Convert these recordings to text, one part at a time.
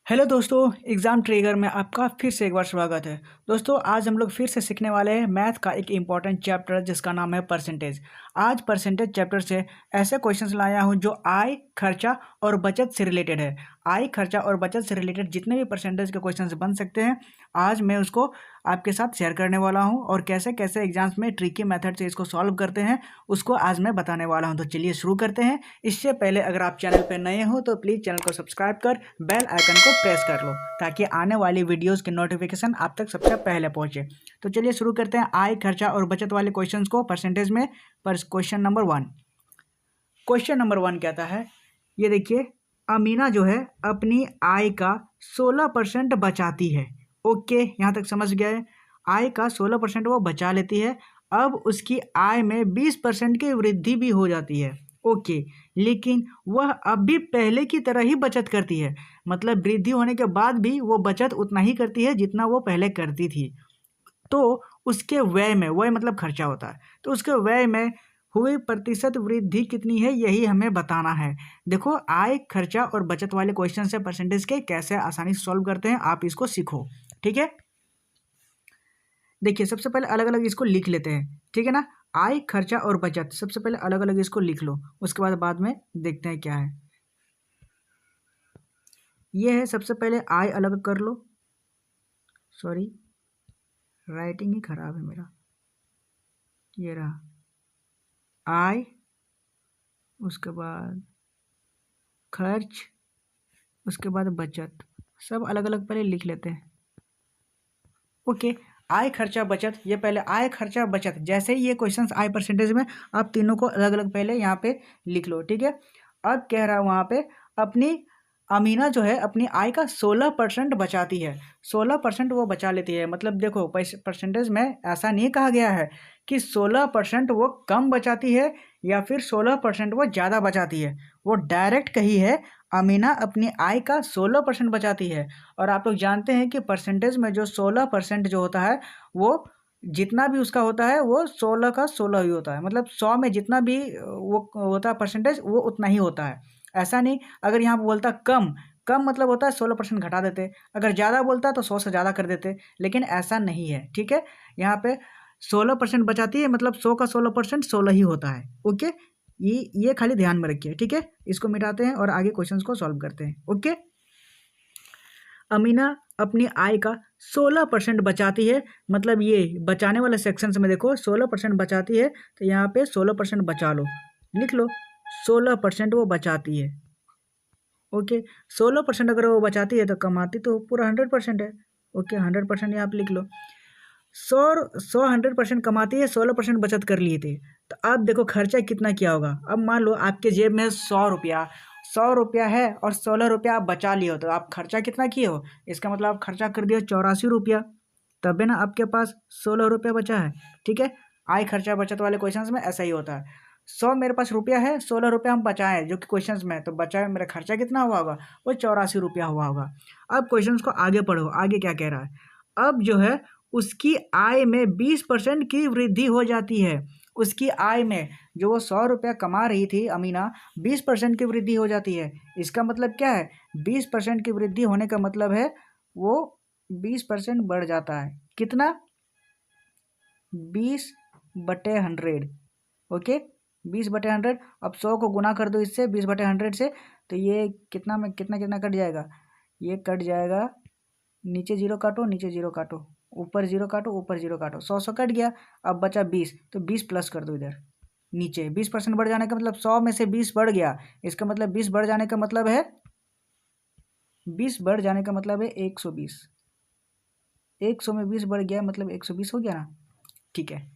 Hello दोस्तों, exam trigger में आपका फिर से एक बार स्वागत है। दोस्तों, आज हम लोग फिर से सीखने वाले हैं मैथ का एक इम्पॉर्टेंट चैप्टर जिसका नाम है परसेंटेज। आज परसेंटेज चैप्टर से ऐसे क्वेश्चंस लाया हूं जो आय, खर्चा और बचत से रिलेटेड है। आय, खर्चा और बचत से रिलेटेड जितने भी परसेंटेज के क्वेश्चंस बन सकते हैं, आज मैं उसको आपके साथ शेयर करने वाला हूँ और कैसे कैसे एग्जाम्स में ट्रिकी मेथड से इसको सॉल्व करते हैं उसको आज मैं बताने वाला हूँ। तो चलिए शुरू करते हैं। इससे पहले अगर आप चैनल पर नए हो तो प्लीज़ चैनल को सब्सक्राइब कर बेल आइकन को प्रेस कर लो ताकि आने वाली वीडियोस के नोटिफिकेशन आप तक सबसे पहले पहुंचे। तो चलिए शुरू करते हैं आय, खर्चा और बचत वाले क्वेश्चंस को परसेंटेज में। पर क्वेश्चन नंबर वन कहता है, ये देखिए, अमीना जो है अपनी आय का 16% बचाती है। ओके, यहाँ तक समझ गए। आय का 16% वो बचा लेती है। अब उसकी आय में 20% की वृद्धि भी हो जाती है। ओके, लेकिन वह अब भी पहले की तरह ही बचत करती है। मतलब वृद्धि होने के बाद भी वो बचत उतना ही करती है जितना वो पहले करती थी। तो उसके व्यय में, व्यय मतलब खर्चा होता है, तो उसके व्यय में हुई प्रतिशत वृद्धि कितनी है, यही हमें बताना है। देखो, आय, खर्चा और बचत वाले क्वेश्चन से परसेंटेज के कैसे आसानी से सॉल्व करते हैं, आप इसको सीखो। ठीक है, देखिए सबसे पहले अलग अलग इसको लिख लेते हैं। ठीक है ना, आय, खर्चा और बचत सबसे पहले अलग अलग इसको लिख लो, उसके बाद में देखते हैं क्या है। ये है, सबसे पहले आय अलग कर लो। सॉरी, राइटिंग ही खराब है मेरा। ये रहा आय, उसके बाद खर्च, उसके बाद बचत। सब अलग अलग पहले लिख लेते हैं। ओके, आय, खर्चा, बचत। ये पहले आय, खर्चा, बचत, जैसे ही ये क्वेश्चंस आय परसेंटेज में, आप तीनों को अलग अलग पहले यहाँ पे लिख लो। ठीक है, अब कह रहा है वहाँ पे, अपनी अमीना जो है अपनी आय का 16% बचाती है। 16% वो बचा लेती है। मतलब देखो, परसेंटेज में ऐसा नहीं कहा गया है कि 16% वो कम बचाती है या फिर 16% वो ज़्यादा बचाती है। वो डायरेक्ट कही है, अमीना अपनी आय का 16% बचाती है। और आप लोग जानते हैं कि परसेंटेज में जो 16% जो होता है, वो जितना भी उसका होता है वो 16 का 16 ही होता है। मतलब 100 में जितना भी वो होता है परसेंटेज, वो उतना ही होता है। ऐसा नहीं, अगर यहाँ पर बोलता कम, कम मतलब होता है 16% घटा देते, अगर ज़्यादा बोलता है तो 100 से ज़्यादा कर देते, लेकिन ऐसा नहीं है। ठीक है, यहाँ पे 16% बचाती है, मतलब 100 का 16% 16 ही होता है। ओके, ये खाली ध्यान में रखिए। ठीक है, इसको मिटाते हैं और आगे क्वेश्चंस को सॉल्व करते हैं। ओके, अमीना अपनी आय का 16% बचाती है। मतलब ये बचाने वाले सेक्शन में देखो, 16% बचाती है, तो यहाँ पे 16% बचा लो, लिख लो 16% वो बचाती है। ओके, 16% अगर वो बचाती है तो कमाती तो पूरा 100% है। ओके, 100% यहाँ पे लिख लो। 100% कमाती है, 16% बचत कर लिए थे। तो अब देखो खर्चा कितना किया होगा। अब मान लो आपके जेब में 100 रुपया, 100 रुपया है और 16 रुपया आप बचा लिए हो, तो आप खर्चा कितना किए हो, इसका मतलब आप खर्चा कर दिए 84 रुपया। तब है ना आपके पास 16 रुपया बचा है। ठीक है, आय, खर्चा, बचत वाले क्वेश्चन में ऐसा ही होता है। 100 मेरे पास रुपया है, 16 रुपया हम बचाएं जो कि क्वेश्चन में है, तो बचाए मेरा खर्चा कितना हुआ होगा, वो 84 रुपया हुआ होगा। अब क्वेश्चन को आगे पढ़ो, आगे क्या कह रहा है। अब जो है उसकी आय में 20% की वृद्धि हो जाती है। उसकी आय में, जो वो 100 रुपया कमा रही थी अमीना, 20% की वृद्धि हो जाती है। इसका मतलब क्या है, 20% की वृद्धि होने का मतलब है वो 20% बढ़ जाता है। कितना, 20/100। ओके, 20/100। अब 100 को गुना कर दो इससे, 20/100 से, तो ये कितना में कितना कितना कट जाएगा, ये कट जाएगा, नीचे जीरो काटो, नीचे जीरो काटो, ऊपर जीरो काटो, ऊपर जीरो काटो, 100 कट गया। अब बचा 20, तो 20 प्लस कर दो इधर नीचे। 20% बढ़ जाने का मतलब 100 में से 20 बढ़ गया, इसका मतलब 20 बढ़ जाने का मतलब है, 20 बढ़ जाने का मतलब है 120। 100 में 20 बढ़ गया मतलब 120 हो गया ना। ठीक है,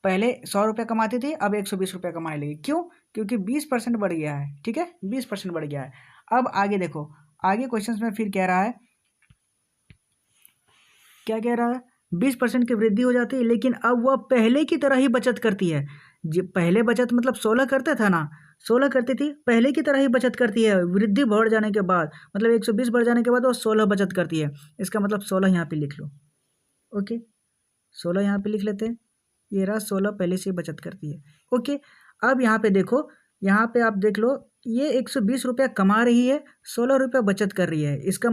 पहले 100 रुपया कमाती थी, अब 120 रुपया कमाने लगी। क्यों, क्योंकि 20% बढ़ गया है। ठीक है, 20% बढ़ गया है। अब आगे देखो, आगे क्वेश्चन में फिर कह रहा है, क्या कह रहा है, 20% की वृद्धि हो जाती है, लेकिन अब वह पहले की तरह ही बचत करती है। पहले बचत मतलब 16 करते था ना, 16 करती थी, पहले की तरह ही बचत करती है। वृद्धि बढ़ जाने के बाद, मतलब 120 बढ़ जाने के बाद वो 16 बचत करती है। इसका मतलब 16 यहाँ पे लिख लो। ओके, 16 यहाँ पे लिख लेते हैं। ये रहा 16 पहले से ही बचत करती है। ओके, अब यहाँ पे देखो, यहाँ पे आप देख लो, ये 120 रुपया कमा रही है, 16 रुपया बचत कर रही है। इसका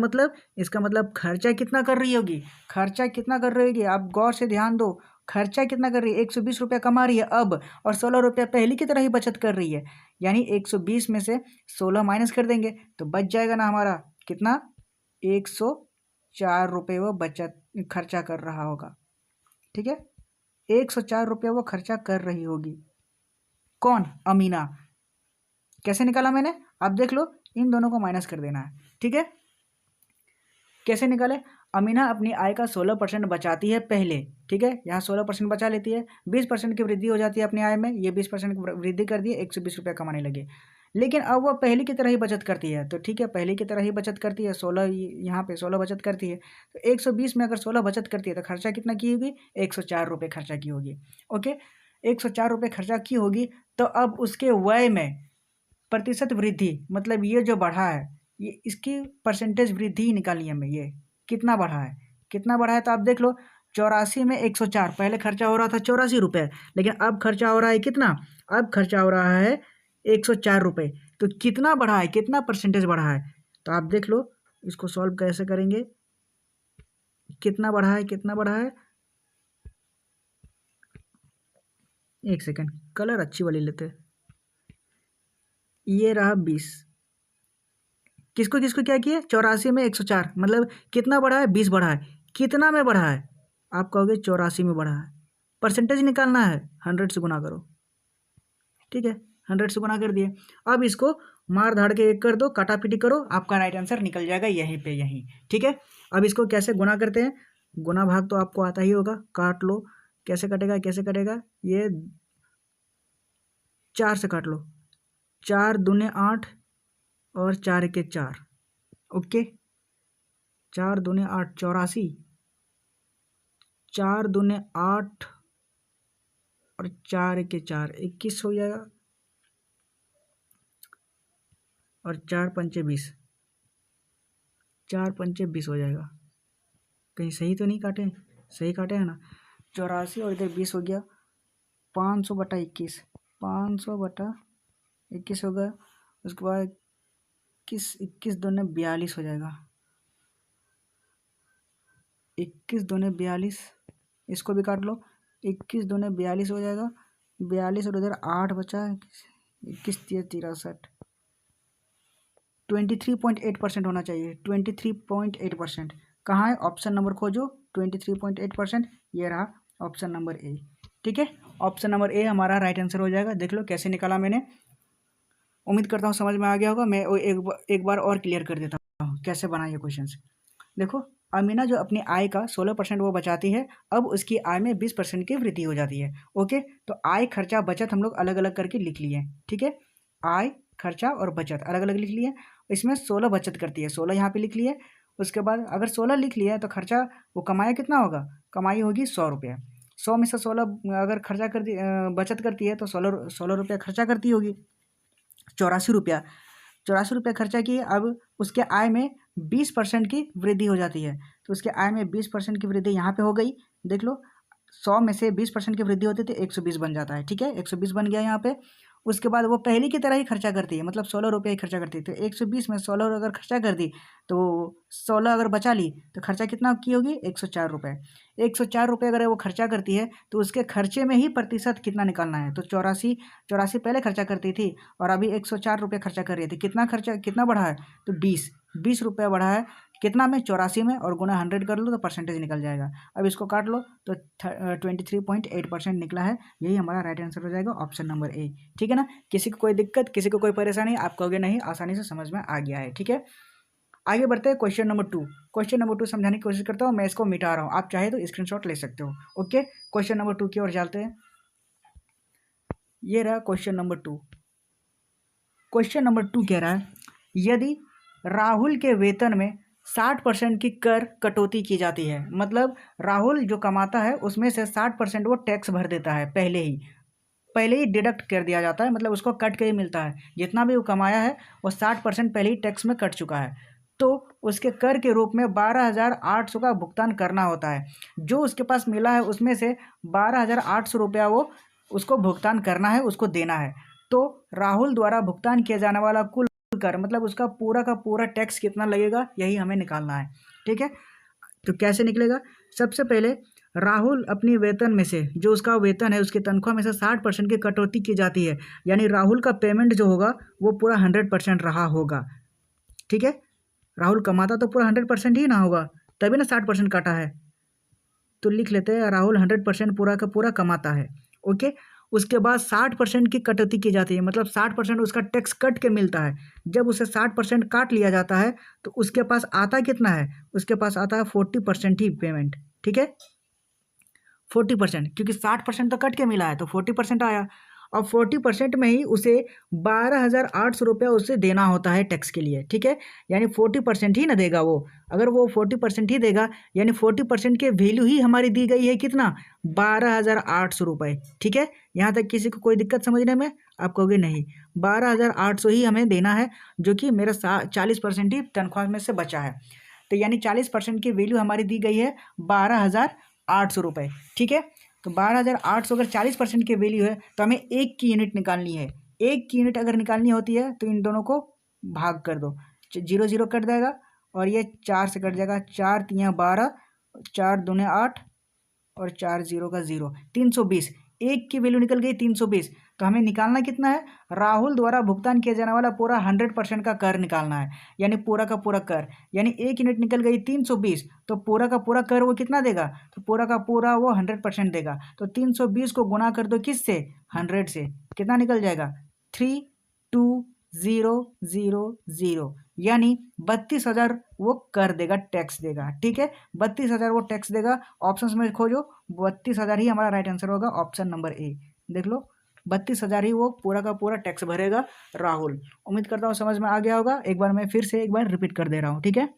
मतलब खर्चा कितना कर रही होगी, खर्चा कितना कर रही होगी, आप गौर से ध्यान दो। खर्चा कितना कर रही है, 120 रुपया कमा रही है अब, और 16 रुपया पहले की तरह ही बचत कर रही है। यानी 120 में से 16 माइनस कर देंगे तो बच जाएगा ना हमारा कितना, 104 रुपये वो बचत खर्चा कर रहा होगा। ठीक है, 104 रुपया वो खर्चा कर रही होगी। कौन, अमीना। कैसे निकाला मैंने, आप देख लो, इन दोनों को माइनस कर देना है। ठीक है, कैसे निकाले, अमीना अपनी आय का 16% बचाती है पहले। ठीक है, यहाँ 16% बचा लेती है, 20% की वृद्धि हो जाती है अपनी आय में, ये 20% की वृद्धि कर दी है, 120 रुपया कमाने लगे। लेकिन अब वह पहले की तरह ही बचत करती है, तो ठीक है, पहले की तरह ही बचत करती है, 16 यहाँ पे 16 बचत करती है, तो 120 में अगर 16 बचत करती है तो खर्चा कितना की होगी, 104 रुपये खर्चा की होगी। ओके, 104 रुपये खर्चा की होगी, तो अब उसके व्यय में प्रतिशत वृद्धि, मतलब ये जो बढ़ा है, ये इसकी परसेंटेज वृद्धि ही निकाली हमें, ये कितना बढ़ा है, कितना बढ़ा है, तो आप देख लो, 84 में 104, पहले खर्चा हो रहा था 84 रुपये, लेकिन अब खर्चा हो रहा है कितना, अब खर्चा हो रहा है 104 रुपये। तो कितना बढ़ा है, कितना परसेंटेज बढ़ा है, तो आप देख लो, इसको सॉल्व कैसे करेंगे, कितना बढ़ा है, कितना बढ़ा है, एक सेकेंड, कलर अच्छी वाली लेते हैं। ये रहा 20, किसको किसको क्या किया, 84 में 104, मतलब कितना बढ़ा है, 20 बढ़ा है। कितना में बढ़ा है, आप कहोगे 84 में बढ़ा है, परसेंटेज निकालना है, 100 से गुना करो। ठीक है, 100 से गुना कर दिए, अब इसको मार धाड़ के एक कर दो, काटापीटी करो, आपका राइट आंसर निकल जाएगा यहीं पे, यहीं। ठीक है, अब इसको कैसे गुना करते हैं, गुना भाग तो आपको आता ही होगा, काट लो, कैसे कटेगा, कैसे कटेगा, ये 4 से काट लो, 4 दूने 8 और 4 के 4, ओके, 4 दूने 8 84, 4 दूने 8 और 4 के 4 21 हो जाएगा, और 4 पंचे 20, 4 पंचे 20 हो जाएगा। कहीं सही तो नहीं काटे, सही काटे हैं ना, 84 और इधर 20 हो गया, 500 बटा 21, 500 बटा 21 हो गया, उसके बाद 21 दूने 42 हो जाएगा, 21 दूने 42, इसको भी काट लो, 21 दूने 42 हो जाएगा, 42 और उधर 8 बचा, 21 63, 23.8% होना चाहिए, 23.8%। कहाँ है, ऑप्शन नंबर खोजो, 23.8%, ये रहा ऑप्शन नंबर ए। ठीक है, ऑप्शन नंबर ए हमारा राइट आंसर हो जाएगा। देख लो कैसे निकाला मैंने, उम्मीद करता हूँ समझ में आ गया होगा। मैं एक बार और क्लियर कर देता हूँ कैसे बना ये क्वेश्चन। देखो, अमीना जो अपनी आय का 16% वो बचाती है, अब उसकी आय में 20% की वृद्धि हो जाती है। ओके, तो आय, खर्चा, बचत हम लोग अलग अलग करके लिख लिए। ठीक है, आय, खर्चा और बचत अलग अलग लिख लिए। इसमें 16 बचत करती है, 16 यहाँ पे लिख लिए। उसके बाद अगर 16 लिख लिया है तो खर्चा वो कमाया कितना होगा, कमाई होगी 100 रुपया। 100 में से 16 अगर खर्चा कर दी, बचत करती है तो 16 रुपया खर्चा करती होगी, 84 रुपया, 84 रुपया खर्चा किए। अब उसके आय में 20% की वृद्धि हो जाती है, तो उसके आय में 20% की वृद्धि यहाँ पे हो गई। देख लो, 100 में से 20% की वृद्धि होती है तो 120 बन जाता है। ठीक है, 120 बन गया यहाँ पे। उसके बाद वो पहले की तरह ही खर्चा करती है, मतलब 16 रुपये ही खर्चा करती है, तो 120 में 16 अगर खर्चा कर दी तो 16 अगर बचा ली तो खर्चा कितना की होगी, 104 रुपये। 104 रुपये अगर वो खर्चा करती है तो उसके खर्चे में ही प्रतिशत कितना निकालना है, तो 84 पहले खर्चा करती थी और अभी 104 रुपये खर्चा कर रही थी। कितना खर्चा, कितना बढ़ा है, तो 20 रुपये बढ़ा है, कितना में, 84 में, और गुना 100 कर लो तो परसेंटेज निकल जाएगा। अब इसको काट लो तो 23.8% निकला है, यही हमारा राइट आंसर हो जाएगा, ऑप्शन नंबर ए। ठीक है ना, किसी को कोई दिक्कत, किसी को कोई परेशानी, आप कहोगे नहीं, आसानी से समझ में आ गया है। ठीक है, आगे बढ़ते हैं क्वेश्चन नंबर 2। क्वेश्चन नंबर 2 समझाने की कोशिश करता हूँ, मैं इसको मिटा रहा हूँ, आप चाहे तो स्क्रीनशॉट ले सकते हो। ओके, क्वेश्चन नंबर 2 की ओर चलते हैं। ये रहा क्वेश्चन नंबर 2। क्वेश्चन नंबर 2 कह रहा है, यदि राहुल के वेतन में 60% की कर कटौती की जाती है, मतलब राहुल जो कमाता है उसमें से 60% वो टैक्स भर देता है, पहले ही डिडक्ट कर दिया जाता है, मतलब उसको कट के ही मिलता है, जितना भी वो कमाया है वो 60% पहले ही टैक्स में कट चुका है, तो उसके कर के रूप में 12,800 का भुगतान करना होता है। जो उसके पास मिला है उसमें से 12,800 रुपया वो उसको भुगतान करना है, उसको देना है। तो राहुल द्वारा भुगतान किया जाने वाला कुल कर मतलब उसका पूरा का पूरा टैक्स कितना लगेगा, यही हमें निकालना है। ठीक है, तो कैसे निकलेगा? सबसे पहले राहुल अपनी वेतन में से, जो उसका वेतन है उसकी तनख्वाह में से 60% की कटौती की जाती है, यानी राहुल का पेमेंट जो होगा वो पूरा 100% रहा होगा। ठीक है, राहुल कमाता तो पूरा 100% ही ना होगा, तभी ना 60% काटा है। तो लिख लेते हैं राहुल 100% पूरा का पूरा कमाता है। ओके, उसके बाद 60% की कटौती की जाती है, मतलब 60% उसका टैक्स कट के मिलता है। जब उसे 60% काट लिया जाता है तो उसके पास आता कितना है? उसके पास आता है 40% ही पेमेंट। ठीक है, 40%, क्योंकि 60% तो कट के मिला है तो 40% आया। और 40% में ही उसे 12,800 रुपया उसे देना होता है टैक्स के लिए। ठीक है, यानी 40% ही ना देगा वो। अगर वो 40% ही देगा यानी 40% के वैल्यू ही हमारी दी गई है कितना? 12,800 रुपये। ठीक है, यहाँ तक किसी को कोई दिक्कत समझने में? आप कहोगे नहीं, 12,800 ही हमें देना है, जो कि मेरा 40% ही तनख्वाह में से बचा है। तो यानी 40% की वैल्यू हमारी दी गई है 12,800 रुपये। ठीक है, तो 12,800 अगर 40% की वैल्यू है तो हमें 1 की यूनिट निकालनी है। 1 की यूनिट अगर निकालनी होती है तो इन दोनों को भाग कर दो, 0 0 कट जाएगा और ये 4 से कट जाएगा, 4 3 12, 4 दूने 8 और 4 0 का 0, 320। 1 की वैल्यू निकल गई 320। तो हमें निकालना कितना है? राहुल द्वारा भुगतान किया जाने वाला पूरा 100% का कर निकालना है, यानी पूरा का पूरा कर। यानी 1 यूनिट निकल गई 320, तो पूरा का पूरा कर वो कितना देगा? तो पूरा का पूरा वो 100% देगा। तो 320 को गुना कर दो किससे? 100 से। कितना निकल जाएगा? 32,000, यानी 32,000 वो कर देगा, टैक्स देगा। ठीक है, 32,000 वो टैक्स देगा। ऑप्शन में खोजो, 32,000 ही हमारा राइट आंसर होगा, ऑप्शन नंबर ए। देख लो, 32,000 ही वो पूरा का पूरा टैक्स भरेगा राहुल। उम्मीद करता हूँ समझ में आ गया होगा। एक बार मैं फिर से एक बार रिपीट कर दे रहा हूँ। ठीक है,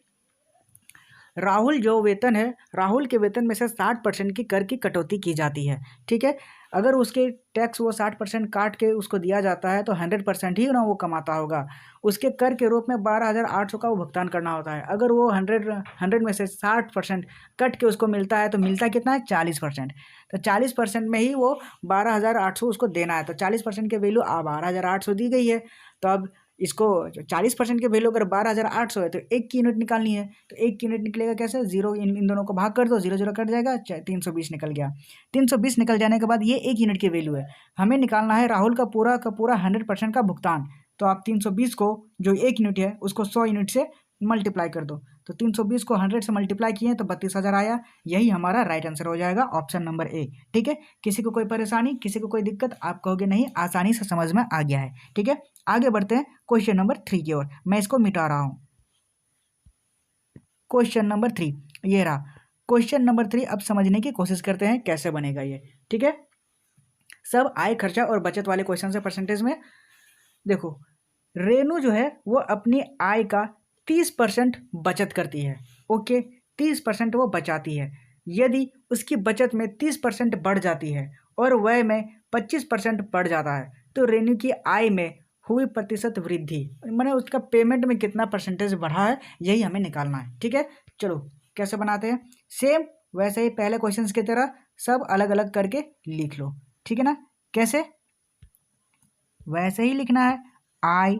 राहुल जो वेतन है, राहुल के वेतन में से 60% की कर की कटौती की जाती है। ठीक है, अगर उसके टैक्स वो 60% काट के उसको दिया जाता है तो 100% ही ना वो कमाता होगा। उसके कर के रूप में 12,800 का वो भुगतान करना होता है। अगर वो 100 में से 60% कट के उसको मिलता है तो मिलता कितना है? 40%। तो 40% में ही वो 12,800 उसको देना है। तो 40% की वैल्यू 12,800 दी गई है। तो अब इसको 40% के वैल्यू अगर 12,800 है तो 1 की यूनिट निकालनी है। तो 1 की यूनिट निकलेगा कैसे? 0 इन दोनों को भाग कर दो, 0 0 कट जाएगा, 320 निकल गया। 320 निकल जाने के बाद ये 1 यूनिट की वैल्यू है। हमें निकालना है राहुल का पूरा 100% का भुगतान। तो आप 320 को, जो 1 यूनिट है, उसको 100 यूनिट से मल्टीप्लाई कर दो। तो 320 को 100 से मल्टीप्लाई किए तो 32,000 आया। यही हमारा राइट आंसर हो जाएगा, ऑप्शन नंबर ए। ठीक है, किसी को कोई परेशानी, किसी को कोई दिक्कत? आप कहोगे नहीं, आसानी से समझ में आ गया है। ठीक है, आगे बढ़ते हैं क्वेश्चन नंबर 3 की ओर। मैं इसको मिटा रहा हूं। क्वेश्चन नंबर 3 ये रहा। क्वेश्चन नंबर 3 अब समझने की कोशिश करते हैं कैसे बनेगा ये। ठीक है, सब आय खर्चा और बचत वाले क्वेश्चन से परसेंटेज में। देखो, रेनू जो है वो अपनी आय का 30% बचत करती है। ओके, 30% वो बचाती है। यदि उसकी बचत में 30% बढ़ जाती है और व्यय में 25% बढ़ जाता है तो रेनू की आय में हुई प्रतिशत वृद्धि, माने उसका पेमेंट में कितना परसेंटेज बढ़ा है, यही हमें निकालना है। ठीक है, चलो कैसे बनाते हैं? सेम वैसे ही पहले क्वेश्चंस की तरह सब अलग अलग करके लिख लो। ठीक है ना? कैसे? वैसे ही लिखना है। आय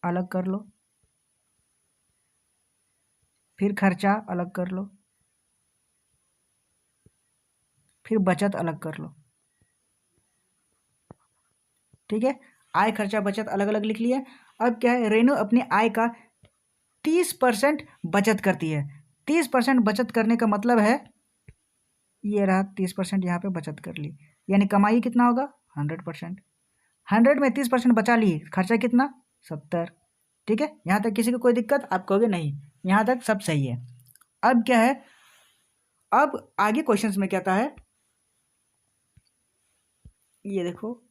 अलग कर लो, फिर खर्चा अलग कर लो, फिर बचत अलग कर लो। ठीक है, आय खर्चा बचत अलग अलग लिख लिया। अब क्या है? रेनू अपनी आय का 30% बचत करती है। 30% बचत करने का मतलब है ये रहा, 30% यहाँ पे बचत कर ली, यानी कमाई कितना होगा? 100%। 100 में 30% बचा ली, खर्चा कितना? 70। ठीक है, यहाँ तक किसी को कोई दिक्कत? आप कहोगे नहीं, यहाँ तक सब सही है। अब क्या है? अब आगे क्वेश्चंस में क्या कहता है, ये देखो,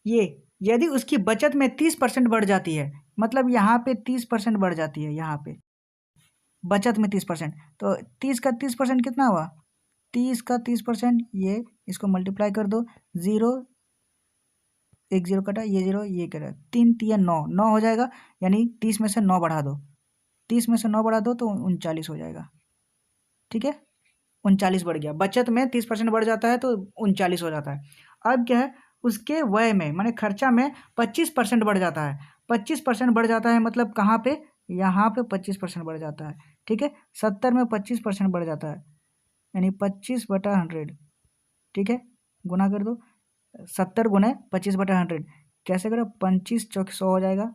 ये यदि उसकी बचत में 30% बढ़ जाती है, मतलब यहाँ पे 30% बढ़ जाती है, यहाँ पे बचत में 30%, तो 30 का 30% कितना हुआ? 30 का 30%, ये इसको मल्टीप्लाई कर दो, 0 1 0 कटा, ये 0 ये कटा, 3 3 9 9 हो जाएगा। यानी 30 में से 9 बढ़ा दो, 30 में से 9 बढ़ा दो तो 39 हो जाएगा। ठीक है, 39 बढ़ गया। बचत में 30% बढ़ जाता है तो 39 हो जाता है। अब क्या है? उसके व्यय में माने खर्चा में 25% बढ़ जाता है। 25% बढ़ जाता है मतलब कहाँ पे, यहाँ पे 25% बढ़ जाता है। ठीक है, 70 में 25% बढ़ जाता है, यानी 25/100। ठीक है, गुना कर दो, 70 गुने 25/100 कैसे करो, 25 चौक 100 हो जाएगा,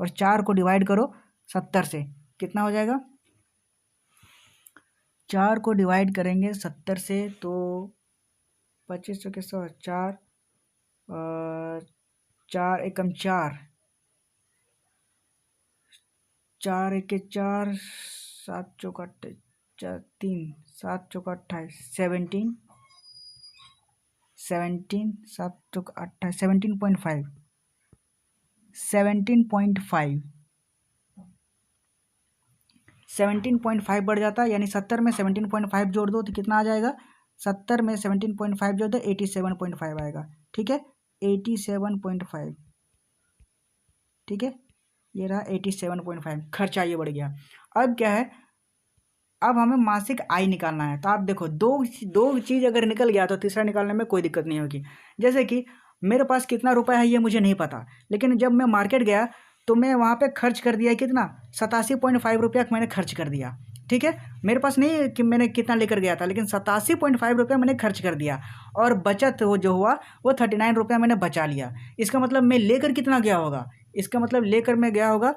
और 4 को डिवाइड करो 70 से, कितना हो जाएगा, 4 को डिवाइड करेंगे 70 से तो 25 चौके 100, 4 4 एकम 4, 4 एके 4, 7 चौका 3, 7 चौका 28, 17, 7 चौका 28, 17.5, 17.5 बढ़ जाता है, यानी 70 में 17.5 जोड़ दो तो कितना आ जाएगा, 70 में 17.5 जोड़ दो 87.5 आएगा। ठीक है, 87.5। ठीक है, ये रहा 87.5, खर्चा ये बढ़ गया। अब क्या है, अब हमें मासिक आय निकालना है। तो आप देखो, दो चीज़ अगर निकल गया तो तीसरा निकालने में कोई दिक्कत नहीं होगी। जैसे कि मेरे पास कितना रुपया है ये मुझे नहीं पता, लेकिन जब मैं मार्केट गया तो मैं वहाँ पे खर्च कर दिया कितना, 87.5 रुपया मैंने खर्च कर दिया। ठीक है, मेरे पास नहीं कि मैंने कितना लेकर गया था, लेकिन 87.5 रुपया मैंने खर्च कर दिया, और बचत वो जो हुआ वो 39 रुपया मैंने बचा लिया। इसका मतलब मैं लेकर कितना गया होगा, इसका मतलब लेकर मैं गया होगा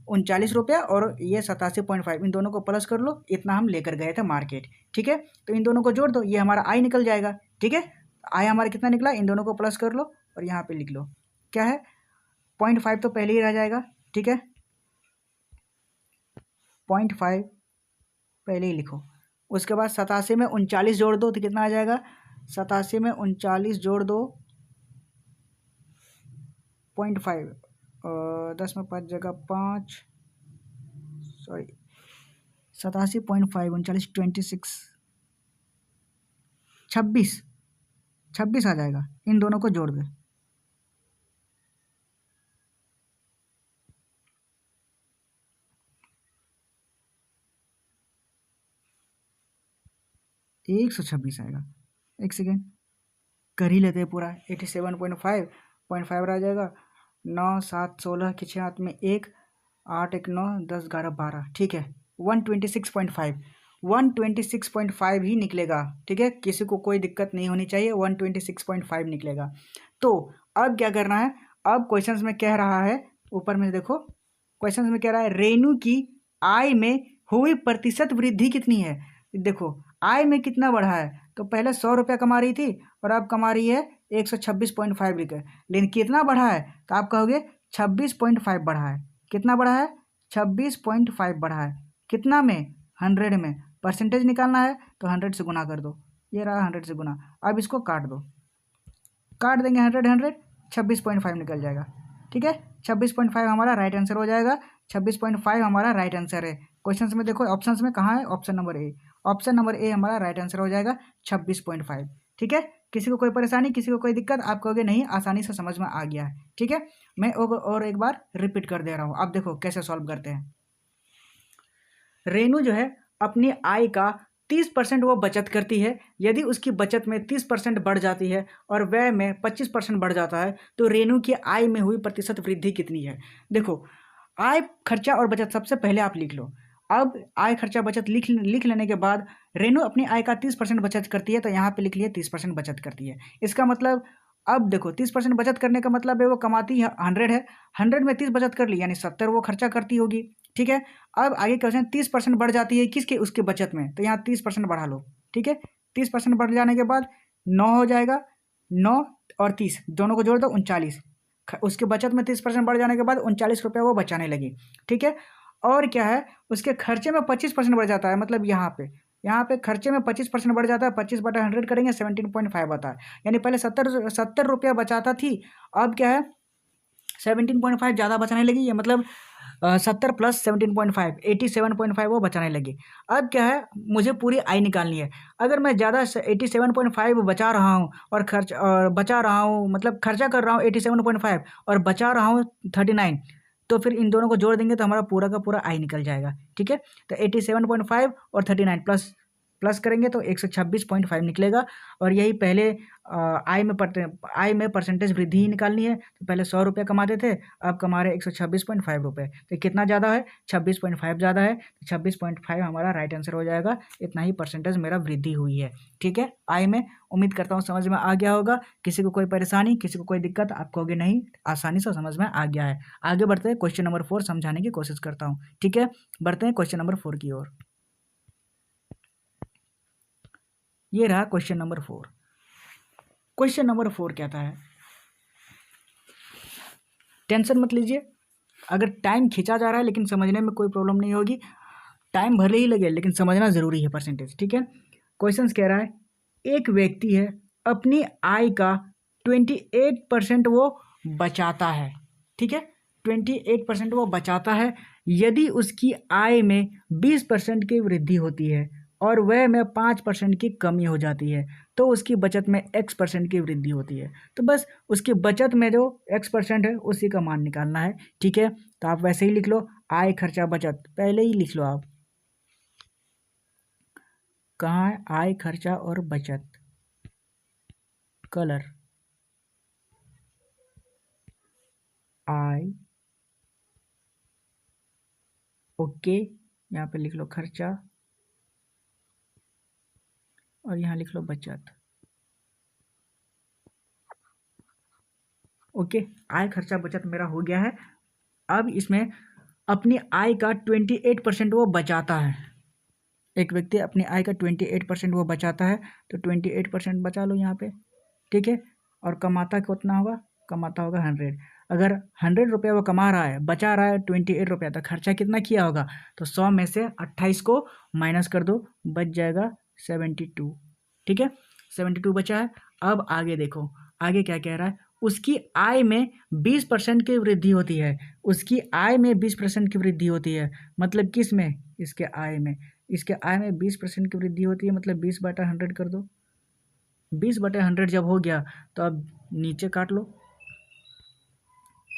39 रुपया, और ये 87.5, इन दोनों को प्लस कर लो, इतना हम लेकर गए थे मार्केट। ठीक है, तो इन दोनों को जोड़ दो, ये हमारा आय निकल जाएगा। ठीक है, आय हमारा कितना निकला, इन दोनों को प्लस कर लो और यहाँ पे लिख लो क्या है, 0.5 तो पहले ही रह जाएगा। ठीक है, 0.5 पहले ही लिखो। उसके बाद 87 में 39 जोड़ दो तो कितना आ जाएगा, 87 में 39 जोड़ दो 0.5, 10 में 5 जगह 5, सॉरी 87.5, 39, 26, 26 आ जाएगा। इन दोनों को जोड़ दे, एक 126 आएगा। एक सेकेंड कर ही लेते हैं पूरा, 87.5 रह जाएगा, 9 7 16 के 6 हाथ में 1, 8 1 9 10 11 12। ठीक है, 126.5 ही निकलेगा। ठीक है, किसी को कोई दिक्कत नहीं होनी चाहिए, 126.5 निकलेगा। तो अब क्या करना है, अब क्वेश्चंस में कह रहा है, ऊपर में देखो क्वेश्चंस में कह रहा है रेणु की आय में हुई प्रतिशत वृद्धि कितनी है। देखो आय में कितना बढ़ा है, तो पहले 100 रुपया कमा रही थी और अब कमा रही है 126.5 रुपये, लेकिन कितना बढ़ा है, तो आप कहोगे 26.5 बढ़ा है। कितना बढ़ा है, 26.5 बढ़ा है। कितना में, 100 में। परसेंटेज निकालना है तो 100 से गुना कर दो, ये रहा 100 से गुना। अब इसको काट दो, काट देंगे 100 26.5 निकल जाएगा। ठीक है, 26.5 हमारा राइट आंसर हो जाएगा। 26.5 हमारा राइट आंसर है। क्वेश्चन में देखो ऑप्शन में कहाँ है, option number A, option number A हमारा राइट आंसर हो जाएगा 26.5। ठीक है, किसी को कोई परेशानी, किसी को कोई दिक्कत, आप कहोगे नहीं आसानी से समझ में आ गया है। ठीक है, मैं और एक बार रिपीट कर दे रहा हूँ। अब देखो कैसे सॉल्व करते हैं। रेनू जो है अपनी आय का 30% वो बचत करती है। यदि उसकी बचत में 30% बढ़ जाती है और व्यय में 25% बढ़ जाता है तो रेनू की आय में हुई प्रतिशत वृद्धि कितनी है। देखो आय, खर्चा और बचत सबसे पहले आप लिख लो। अब आय खर्चा बचत लिख लेने के बाद रेनू अपनी आय का 30% बचत करती है, तो यहाँ पे लिख लिया 30% बचत करती है। इसका मतलब अब देखो 30% बचत करने का मतलब है वो कमाती है 100 है, 100 में 30 बचत कर ली यानी 70 वो खर्चा करती होगी। ठीक है, अब आगे क्वेश्चन 30% बढ़ जाती है किसके, उसके बचत में, तो यहाँ 30% बढ़ा लो। ठीक है, 30% बढ़ जाने के बाद 9 हो जाएगा, 9 और 30 दोनों को जोड़ दो 39। उसके बचत में 30% बढ़ जाने के बाद 39 रुपया वो बचाने लगी। ठीक है, और क्या है, उसके खर्चे में 25% बढ़ जाता है, मतलब यहाँ पे खर्चे में 25% बढ़ जाता है। 25/100 करेंगे 17.5 आता है, यानी पहले 70 रुपया बचाता थी, अब क्या है 17.5 ज़्यादा बचाने लगी। ये मतलब 70 प्लस 17.5 87.5 वो बचाने लगी। अब क्या है, मुझे पूरी आय निकालनी है। अगर मैं ज़्यादा 87.5 बचा रहा हूँ और बचा रहा हूँ, मतलब खर्चा कर रहा हूँ 87.5 और बचा रहा हूँ 39, तो फिर इन दोनों को जोड़ देंगे तो हमारा पूरा का पूरा आय निकल जाएगा। ठीक है, तो 87.5 और 39 प्लस करेंगे तो 126.5 निकलेगा। और यही पहले आय में परसेंटेज वृद्धि ही निकालनी है। तो पहले 100 रुपये कमाते थे, अब कमा रहे 126.5 रुपये। तो कितना ज़्यादा है? 26.5 ज़्यादा है। 26.5 हमारा राइट आंसर हो जाएगा। इतना ही परसेंटेज मेरा वृद्धि हुई है। ठीक है, आय में। उम्मीद करता हूँ समझ में आ गया होगा। किसी को कोई परेशानी, किसी को कोई दिक्कत, आप कहोगे नहीं, आसानी से समझ में आ गया है। आगे बढ़ते हैं, क्वेश्चन नंबर 4 समझाने की कोशिश करता हूँ। ठीक है, बढ़ते हैं क्वेश्चन नंबर 4 की ओर। ये रहा क्वेश्चन नंबर 4। क्वेश्चन नंबर 4 कहता है, टेंशन मत लीजिए, अगर टाइम खींचा जा रहा है लेकिन समझने में कोई प्रॉब्लम नहीं होगी। टाइम भले ही लगे लेकिन समझना जरूरी है परसेंटेज। ठीक है, क्वेश्चन कह रहा है, एक व्यक्ति है, अपनी आय का 28% वो बचाता है। ठीक है, 28% वो बचाता है। यदि उसकी आय में 20% की वृद्धि होती है और व्यय में 5% की कमी हो जाती है, तो उसकी बचत में X% की वृद्धि होती है। तो बस उसकी बचत में जो X% है उसी का मान निकालना है। ठीक है, तो आप वैसे ही लिख लो, आय खर्चा बचत पहले ही लिख लो आप। कहाँ है? आय खर्चा और बचत, कलर, आय, ओके, यहाँ पे लिख लो खर्चा और यहाँ लिख लो बचत। ओके, आय खर्चा बचत मेरा हो गया है। अब इसमें अपनी आय का 28% वो बचाता है। एक व्यक्ति अपनी आय का 28% वो बचाता है, तो 28% बचा लो यहाँ पे। ठीक है, और कमाता कितना होगा? कमाता होगा 100। अगर 100 रुपये वो कमा रहा है, बचा रहा है 28 रुपये, तो खर्चा कितना किया होगा? तो 100 में से 28 को माइनस कर दो, बच जाएगा 72। ठीक है, 72 बचा है। अब आगे देखो, आगे क्या कह रहा है, उसकी आय में 20% की वृद्धि होती है। उसकी आय में 20% की वृद्धि होती है, मतलब किस में? इसके आय में। इसके आय में 20% की वृद्धि होती है, मतलब 20/100 कर दो। 20/100 जब हो गया तो अब नीचे काट लो,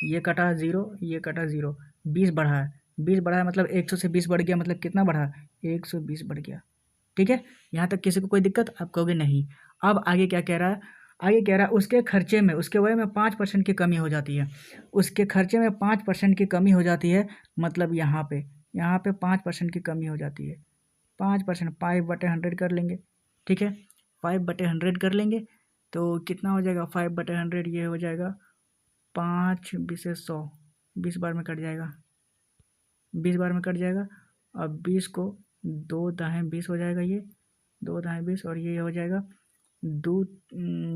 ये कटा 0, ये कटा 0, 20 बढ़ा है। 20 बढ़ा है मतलब 100 से 20 बढ़ गया, मतलब कितना बढ़ा? 120 बढ़ गया। ठीक है, यहाँ तक किसी को कोई दिक्कत? आप कहोगे नहीं। अब आगे क्या कह रहा है? आगे कह रहा है, उसके खर्चे में, उसके व्यय में 5% की कमी हो जाती है। उसके खर्चे में 5% की कमी हो जाती है, मतलब यहाँ पे 5% की कमी हो जाती है। 5%, 5/100 कर लेंगे। ठीक है, 5/100 कर लेंगे तो कितना हो जाएगा? 5/100 ये हो जाएगा 5 बीसे 100, 20 बार में कट जाएगा, 20 बार में कट जाएगा। अब 20 को 2 दाएँ 20 हो जाएगा, ये 2 दाएँ 20, और ये हो जाएगा 2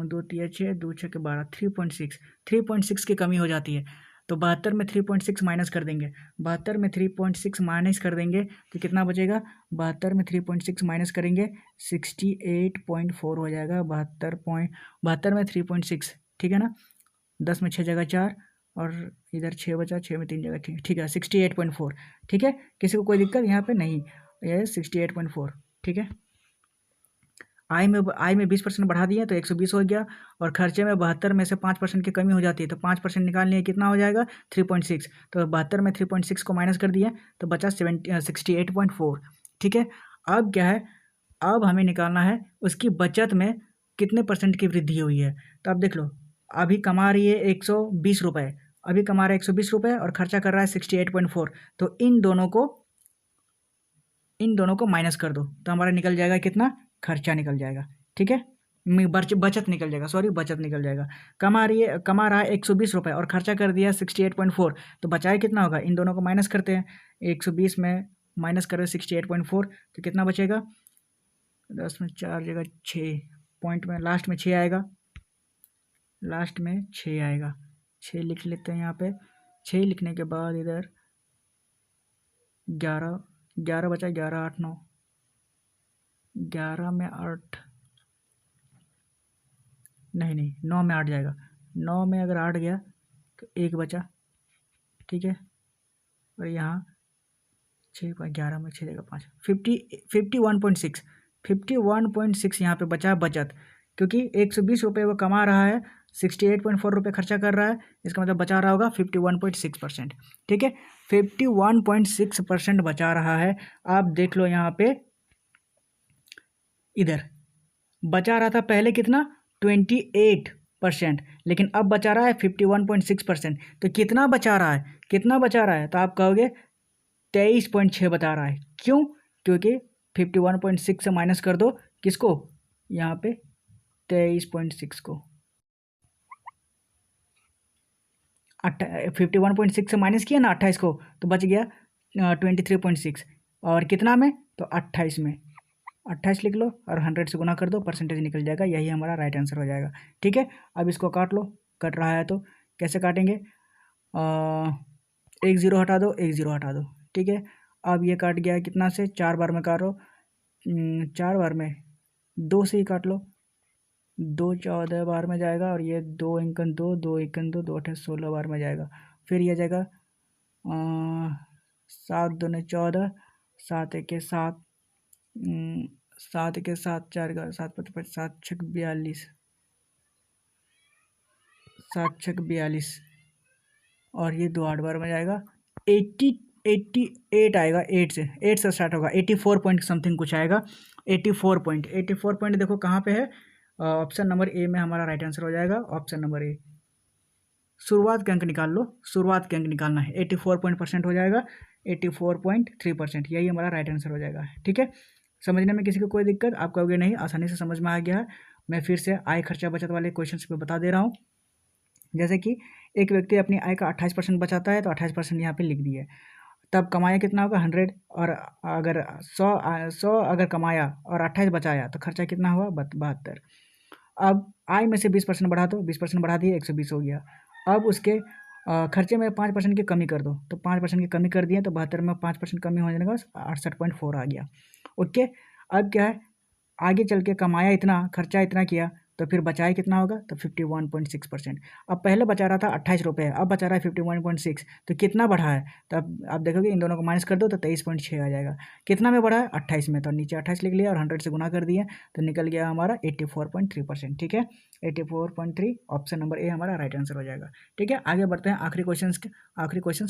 2 तिया 6, 2 6 के 12, 3.6 की कमी हो जाती है। तो 72 में 3.6 माइनस कर देंगे, 72 में 3.6 माइनस कर देंगे तो कितना बचेगा? 72 में 3.6 माइनस करेंगे 68.4 हो जाएगा। 72 में 3.6, ठीक है ना? 10 में 6 जगह 4, और इधर 6 बचा, 6 में 3 जगह, ठीक है 68.4। ठीक है, किसी को कोई दिक्कत यहाँ पे नहीं? ये 68.4। ठीक है, आय में 20% बढ़ा दिए तो 120 हो गया, और खर्चे में 72 में से 5% की कमी हो जाती है, तो 5% निकालनी है, कितना हो जाएगा? 3.6। तो 72 में 3.6 को माइनस कर दिया तो बचा 68.4। ठीक है, अब क्या है? अब हमें निकालना है उसकी बचत में कितने परसेंट की वृद्धि हुई है। तो अब देख लो, अभी कमा रही है 120 रुपये, अभी कमा रहा है 120 रुपये और खर्चा कर रहा है 68.4। तो इन दोनों को माइनस कर दो तो हमारा निकल जाएगा कितना? खर्चा निकल जाएगा। ठीक है, बचत निकल जाएगा, सॉरी बचत निकल जाएगा। कमा रहा है 120 रुपये और खर्चा कर दिया 68.4, तो बचाए कितना होगा? इन दोनों को माइनस करते हैं, 120 में माइनस करें 68.4 तो कितना बचेगा? 10 में 4 जगह 6, पॉइंट में लास्ट में 6 आएगा, लास्ट में 6 आएगा। 6 लिख लेते हैं यहाँ पे। 6 लिखने के बाद इधर 11 बचा, 11 8 9, 11 में 8 नहीं 9 में 8 जाएगा। 9 में अगर 8 गया तो 1 बचा। ठीक है, और यहाँ 6 पर 11 में 6 जगह 5, 51.6 यहाँ पे बचा बचत, क्योंकि 120 रुपये वो कमा रहा है, 68.4 रुपये खर्चा कर रहा है, इसका मतलब बचा रहा होगा 51.6%। ठीक है, 51.6% बचा रहा है। आप देख लो यहाँ पे इधर बचा रहा था पहले कितना 28%, लेकिन अब बचा रहा है 51.6%। तो कितना बचा रहा है, कितना बचा रहा है, तो आप कहोगे 23.6 बता रहा है। क्यों? क्योंकि 51.6 से माइनस कर दो किसको, यहाँ पे 23.6 को, 51.6 से माइनस किया ना 28 को, तो बच गया 23.6। और कितना में, तो 28 में, 28 लिख लो और 100 से गुना कर दो, परसेंटेज निकल जाएगा, यही हमारा राइट आंसर हो जाएगा। ठीक है, अब इसको काट लो, कट रहा है तो कैसे काटेंगे, एक ज़ीरो हटा दो, एक ज़ीरो हटा दो। ठीक है, अब ये काट गया कितना से, 4 बार में काटो, 4 बार में 2 से ही काट लो, 2 14 बार में जाएगा, और ये 2 अंकन 2, 2 एकन 2, 2 अट्ठाईस 16 बार में जाएगा। फिर ये जाएगा 7 दूने 14, 7 एके 7, 7 के 7, 4 का 7 55, 7 छक 42, 7 छक 42, और ये 2 8 बार में जाएगा, 88 आएगा, 8 से स्टार्ट होगा, 84 पॉइंट समथिंग कुछ आएगा, 84 पॉइंट देखो कहाँ पे है, ऑप्शन नंबर ए में हमारा राइट आंसर हो जाएगा, ऑप्शन नंबर ए। शुरुआत के अंक निकाल लो, शुरुआत के अंक निकालना है, 84% हो जाएगा, 84.3%, यही हमारा राइट आंसर हो जाएगा। ठीक है, समझने में किसी को कोई दिक्कत, आप कहोगे नहीं, आसानी से समझ में आ गया है। मैं फिर से आय खर्चा बचत वाले क्वेश्चन पे बता दे रहा हूँ। जैसे कि एक व्यक्ति अपनी आय का 28% बचाता है, तो 28% यहाँ पे लिख दिए, तब कमाया कितना होगा 100, और अगर 100 अगर कमाया और 28 बचाया तो खर्चा कितना हुआ 72। अब आय में से 20% बढ़ा दो, 20% बढ़ा दिए 120 हो गया। अब उसके खर्चे में 5% की कमी कर दो, तो 5% की कमी कर दिए, तो 72 में 5% कमी हो जाएगा, 68.4 आ गया। ओके, अब क्या है, आगे चल के कमाया इतना, खर्चा इतना किया, तो फिर बचाया कितना होगा, तो 51.6%। अब पहले बचा रहा था 28 रुपये, अब बचा रहा है 51.6, तो कितना बढ़ा है, तो अब आप देखोगे इन दोनों को माइनस कर दो तो 23.6 आ जाएगा। कितना में बढ़ा है 28 में, तो नीचे 28 लिख लिया और 100 से गुना कर दिया, तो निकल गया हमारा 84.3%। ठीक है, 84.3, ऑप्शन नंबर ए हमारा राइट आंसर हो जाएगा। ठीक है, आगे बढ़ते हैं आखिरी क्वेश्चन,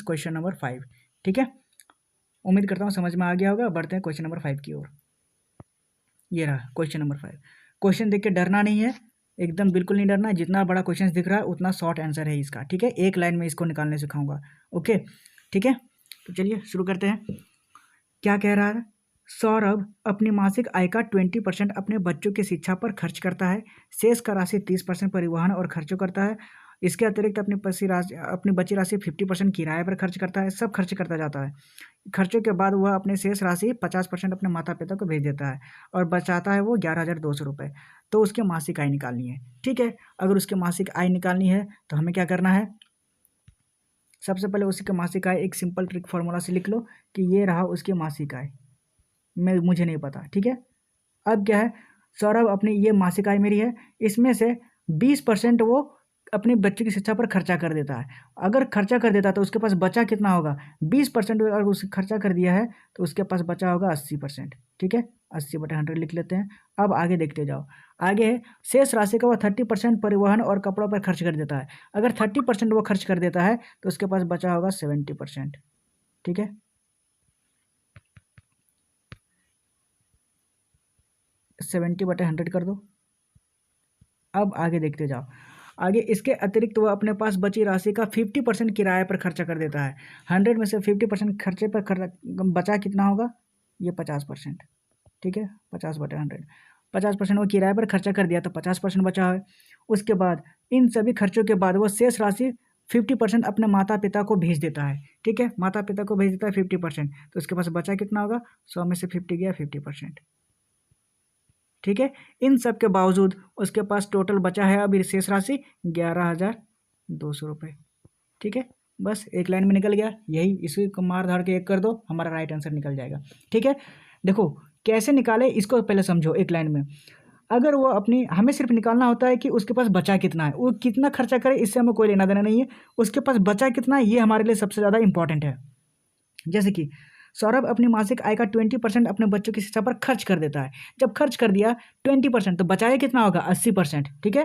क्वेश्चन नंबर 5। ठीक है, उम्मीद करता हूँ समझ में आ गया होगा। बढ़ते हैं क्वेश्चन नंबर 5 की ओर। ये रहा क्वेश्चन नंबर 5। क्वेश्चन देख के डरना नहीं है, एकदम बिल्कुल नहीं डरना है, जितना बड़ा क्वेश्चन दिख रहा है उतना शॉर्ट आंसर है इसका। ठीक है, एक लाइन में इसको निकालने सिखाऊंगा। ओके, ठीक है, तो चलिए शुरू करते हैं। क्या कह रहा है, सौरभ अपनी मासिक आय का 20% अपने बच्चों की शिक्षा पर खर्च करता है, शेष का राशि 30% परिवहन और खर्चों करता है, इसके अतिरिक्त अपनी बची राशि 50% किराए पर खर्च करता है, सब खर्च करता जाता है। खर्चों के बाद वह अपने शेष राशि 50% अपने माता पिता को भेज देता है और बचाता है वो 11,200 रुपये। तो उसकी मासिक आय निकालनी है। ठीक है, अगर उसकी मासिक आय निकालनी है तो हमें क्या करना है, सबसे पहले उसी की मासिक आय एक सिंपल ट्रिक फार्मूला से लिख लो कि ये रहा उसकी मासिक आय, मुझे नहीं पता। ठीक है, अब क्या है, सौरभ अपनी ये मासिक आय मेरी है, इसमें से 20% वो अपने बच्चे की शिक्षा पर खर्चा कर देता है। अगर खर्चा कर देता है तो उसके पास बचा कितना होगा, 20% अगर उसे खर्चा कर दिया है तो उसके पास बचा होगा 80%। ठीक है, 80/100 लिख लेते हैं। अब आगे देखते जाओ, आगे है शेष राशि का वो 30% परिवहन और कपड़ों पर खर्च कर देता है। अगर 30% वो खर्च कर देता है तो उसके पास बचा होगा 70%। ठीक है, 70/100 कर दो। अब आगे देखते जाओ, आगे इसके अतिरिक्त वह अपने पास बची राशि का 50% किराए पर खर्चा कर देता है। 100 में से 50% खर्चे पर बचा कितना होगा, ये 50%। ठीक है, 50/100, 50% वो किराए पर खर्चा कर दिया तो 50% बचा है। उसके बाद इन सभी खर्चों के बाद वो शेष राशि 50% अपने माता पिता को भेज देता है। ठीक है, माता पिता को भेज देता है 50%, तो उसके पास बचा कितना होगा, 100 में से 50 गया 50%। ठीक है, इन सब के बावजूद उसके पास टोटल बचा है अभी शेष राशि 11,200 रुपये। ठीक है, बस एक लाइन में निकल गया, यही इसी को मार धाड़ के एक कर दो, हमारा राइट आंसर निकल जाएगा। ठीक है, देखो कैसे निकाले इसको पहले समझो एक लाइन में। अगर वो अपनी, हमें सिर्फ निकालना होता है कि उसके पास बचा कितना है, वो कितना खर्चा करे इससे हमें कोई लेना देना नहीं है, उसके पास बचा कितना है ये हमारे लिए सबसे ज़्यादा इंपॉर्टेंट है। जैसे कि सौरभ अपनी मासिक आय का 20% अपने बच्चों की शिक्षा पर खर्च कर देता है। जब खर्च कर दिया 20%, तो बचाया कितना होगा 80%। ठीक है,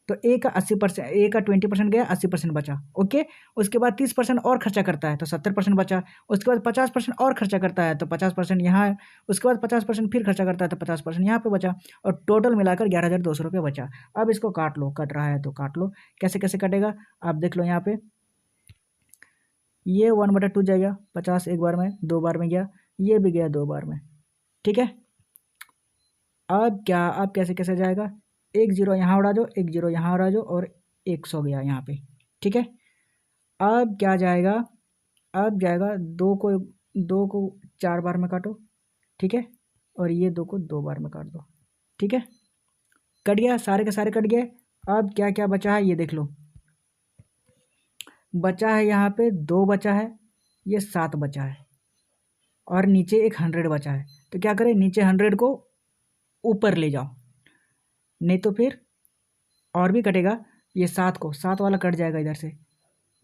तो ए का 80%, ए का 20% गया, 80% बचा। ओके, उसके बाद 30% और खर्चा करता है तो 70% बचा। उसके बाद 50% और खर्चा करता है तो 50% यहाँ है। उसके बाद 50% फिर खर्चा करता है तो 50% यहाँ पे बचा, और टोटल मिलाकर 11,200 रुपये बचा। अब इसको काट लो, कट रहा है तो काट लो। कैसे कैसे कटेगा आप देख लो यहाँ पे, ये 1/2 जाएगा, 50 एक बार में, 2 बार में गया, ये भी गया 2 बार में। ठीक है, अब क्या, अब कैसे कैसे जाएगा, 1 0 यहाँ उड़ा दो, 1 0 यहाँ उड़ा दो, और 100 गया यहाँ पे। ठीक है, अब क्या जाएगा, अब जाएगा 2 को 4 बार में काटो। ठीक है, और ये 2 को 2 बार में काट दो। ठीक है, कट गया, सारे के सारे कट गए। अब क्या क्या बचा है ये देख लो, बचा है यहाँ पे 2 बचा है, ये 7 बचा है, और नीचे एक 100 बचा है। तो क्या करें, नीचे 100 को ऊपर ले जाओ, नहीं तो फिर और भी कटेगा। ये 7 को, 7 वाला कट जाएगा इधर से,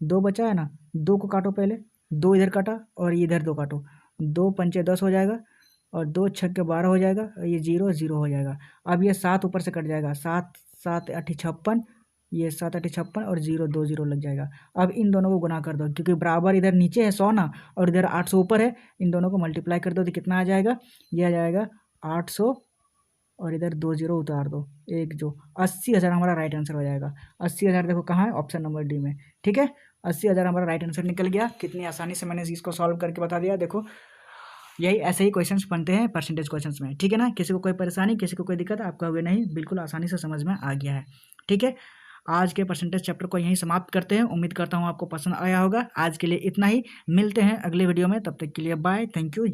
2 बचा है ना, 2 को काटो पहले, 2 इधर काटा और इधर 2 काटो, 2 पंचे 10 हो जाएगा, और 2 छक्के 12 हो जाएगा, और ये 0 0 हो जाएगा। अब ये 7 ऊपर से कट जाएगा, 7 7 8 56, ये 7 8 56, और 0 2 0 लग जाएगा। अब इन दोनों को गुना कर दो, क्योंकि बराबर इधर नीचे है 100 ना, और इधर 800 ऊपर है, इन दोनों को मल्टीप्लाई कर दो तो कितना आ जाएगा, ये आ जाएगा 800, और इधर 2 0 उतार दो, एक जो 80,000 हमारा राइट आंसर हो जाएगा। 80,000 देखो कहाँ है, ऑप्शन नंबर डी में। ठीक है, 80,000 हमारा राइट आंसर निकल गया। कितनी आसानी से मैंने इसको सॉल्व करके बता दिया। देखो यही ऐसे ही क्वेश्चंस बनते हैं परसेंटेज क्वेश्चंस में। ठीक है ना, किसी को कोई परेशानी, किसी को कोई दिक्कत, आप कहोगे नहीं, बिल्कुल आसानी से समझ में आ गया है। ठीक है, आज के परसेंटेज चैप्टर को यहीं समाप्त करते हैं। उम्मीद करता हूँ आपको पसंद आया होगा। आज के लिए इतना ही, मिलते हैं अगले वीडियो में, तब तक के लिए बाय, थैंक यू।